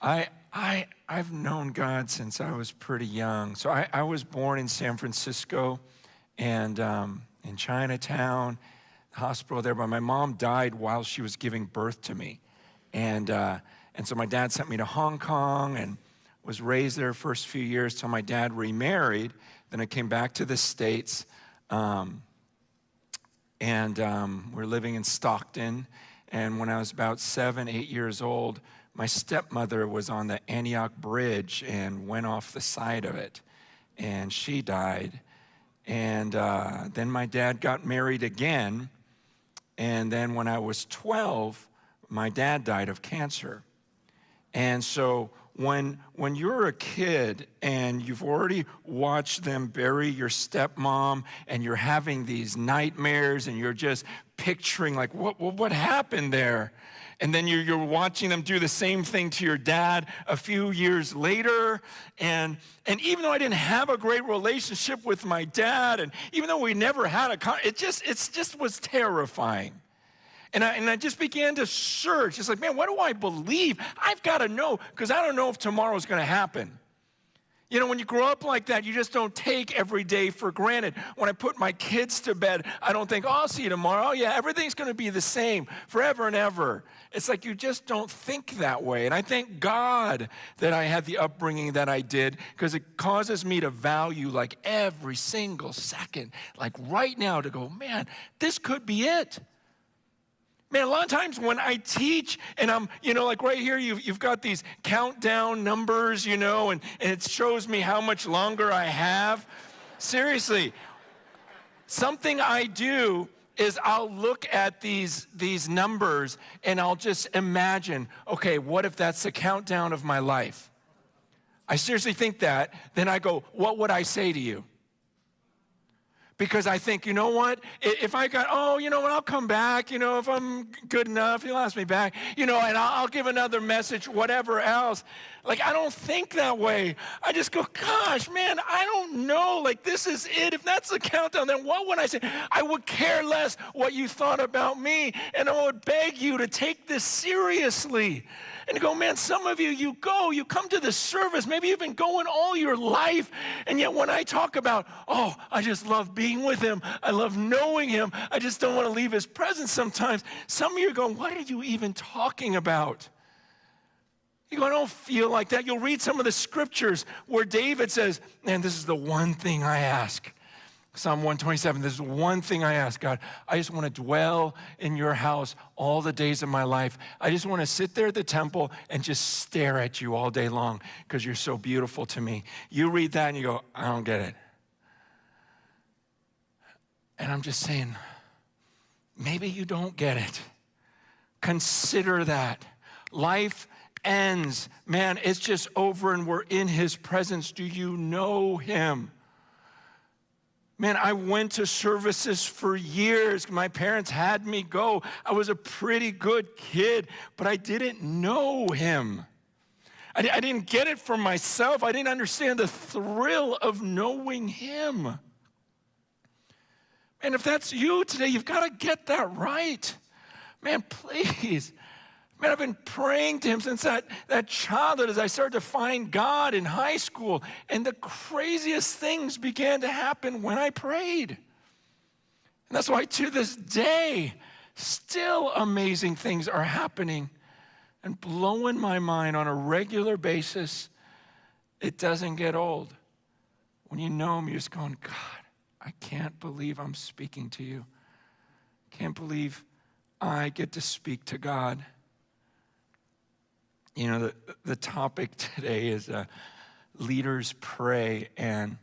I've known God since I was pretty young. So I was born in San Francisco and in Chinatown, hospital there. But my mom died while she was giving birth to me. And so my dad sent me to Hong Kong and was raised there first few years till my dad remarried. Then I came back to the States. We're living in Stockton. And when I was about 7, 8 years old, my stepmother was on the Antioch Bridge and went off the side of it, and she died. And then my dad got married again, and then when I was 12, my dad died of cancer. And so when you're a kid and you've already watched them bury your stepmom and you're having these nightmares and you're just picturing like, what happened there? And then you're watching them do the same thing to your dad a few years later. And even though I didn't have a great relationship with my dad, and even though we never had it just was terrifying. And I just began to search. It's like, man, what do I believe? I've got to know, because I don't know if tomorrow's going to happen. You know, when you grow up like that, you just don't take every day for granted. When I put my kids to bed, I don't think, oh, I'll see you tomorrow. Oh, yeah, everything's going to be the same forever and ever. It's like you just don't think that way. And I thank God that I had the upbringing that I did, because it causes me to value like every single second, like right now, to go, man, this could be it. Man, a lot of times when I teach and I'm, like right here, you've got these countdown numbers, and it shows me how much longer I have. Seriously, something I do is I'll look at these numbers and I'll just imagine, okay, what if that's the countdown of my life? I seriously think that. Then I go, what would I say to you? Because I think, you know what? If I got, I'll come back, if I'm good enough, he'll ask me back, and I'll give another message, whatever else. Like, I don't think that way. I just go, gosh, man, I don't know. Like, this is it. If that's the countdown, then what would I say? I would care less what you thought about me, and I would beg you to take this seriously. And go, man, some of you come to the service, maybe you've been going all your life, and yet when I talk about, I just love being with him, I love knowing him, I just don't want to leave his presence sometimes. Some of you are going, what are you even talking about? You go, I don't feel like that. You'll read some of the scriptures where David says, man, this is the one thing I ask. Psalm 127, this is one thing I ask, God. I just want to dwell in your house all the days of my life. I just want to sit there at the temple and just stare at you all day long because you're so beautiful to me. You read that and you go, I don't get it. And I'm just saying, maybe you don't get it. Consider that. Life ends. Man, it's just over and we're in his presence. Do you know him? Man, I went to services for years. My parents had me go. I was a pretty good kid, but I didn't know him. I didn't get it for myself. I didn't understand the thrill of knowing him. And if that's you today, you've got to get that right. Man, please. Man, I've been praying to him since that childhood as I started to find God in high school. And the craziest things began to happen when I prayed. And that's why to this day, still amazing things are happening and blowing my mind on a regular basis. It doesn't get old. When you know him, you're just going, God, I can't believe I'm speaking to you. Can't believe I get to speak to God. The topic today is leaders pray, and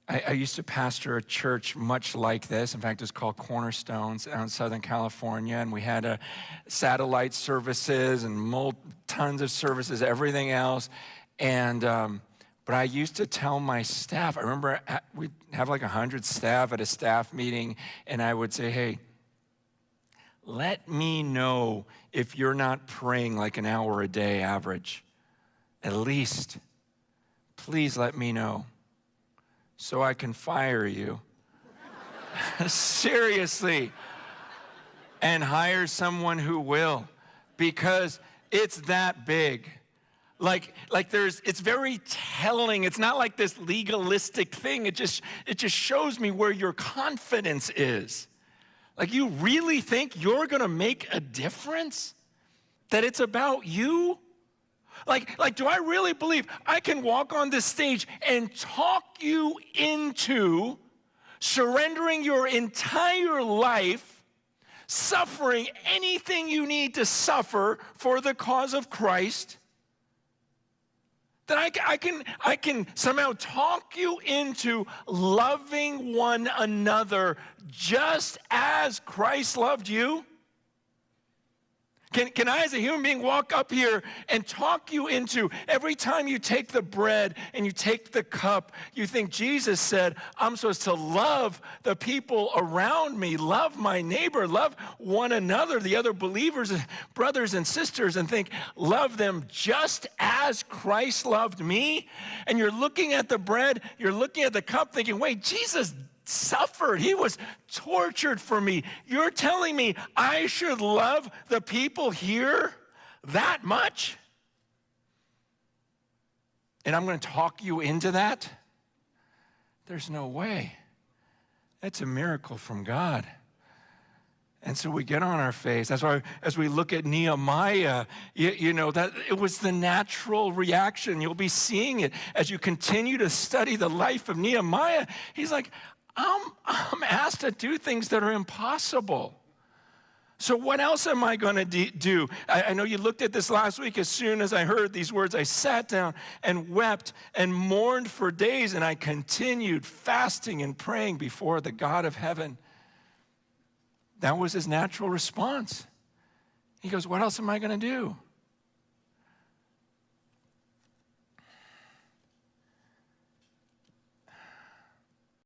I used to pastor a church much like this. In fact, it's called Cornerstones out in Southern California, and we had satellite services and tons of services, everything else. And but I used to tell my staff, I remember we'd have like 100 staff at a staff meeting, and I would say, hey, let me know if you're not praying like an hour a day average. At least, please let me know so I can fire you. Seriously. And hire someone who will. Because It's that big. It's very telling. It's not like this legalistic thing. It just shows me where your confidence is. Like, you really think you're going to make a difference? That it's about you? Like, do I really believe I can walk on this stage and talk you into surrendering your entire life, suffering anything you need to suffer for the cause of Christ? That I can somehow talk you into loving one another just as Christ loved you? Can I, as a human being, walk up here and talk you into every time you take the bread and you take the cup, you think Jesus said, I'm supposed to love the people around me, love my neighbor, love one another, the other believers, brothers and sisters, and think, love them just as Christ loved me? And you're looking at the bread, you're looking at the cup thinking, wait, Jesus suffered. He was tortured for me. You're telling me I should love the people here that much? And I'm going to talk you into that? There's no way. That's a miracle from God. And so we get on our face. That's why as we look at Nehemiah, you know, that it was the natural reaction. You'll be seeing it as you continue to study the life of Nehemiah. He's like, I'm asked to do things that are impossible. So what else am I going to do? I know you looked at this last week. As soon as I heard these words, I sat down and wept and mourned for days, and I continued fasting and praying before the God of heaven. That was his natural response. He goes, what else am I going to do?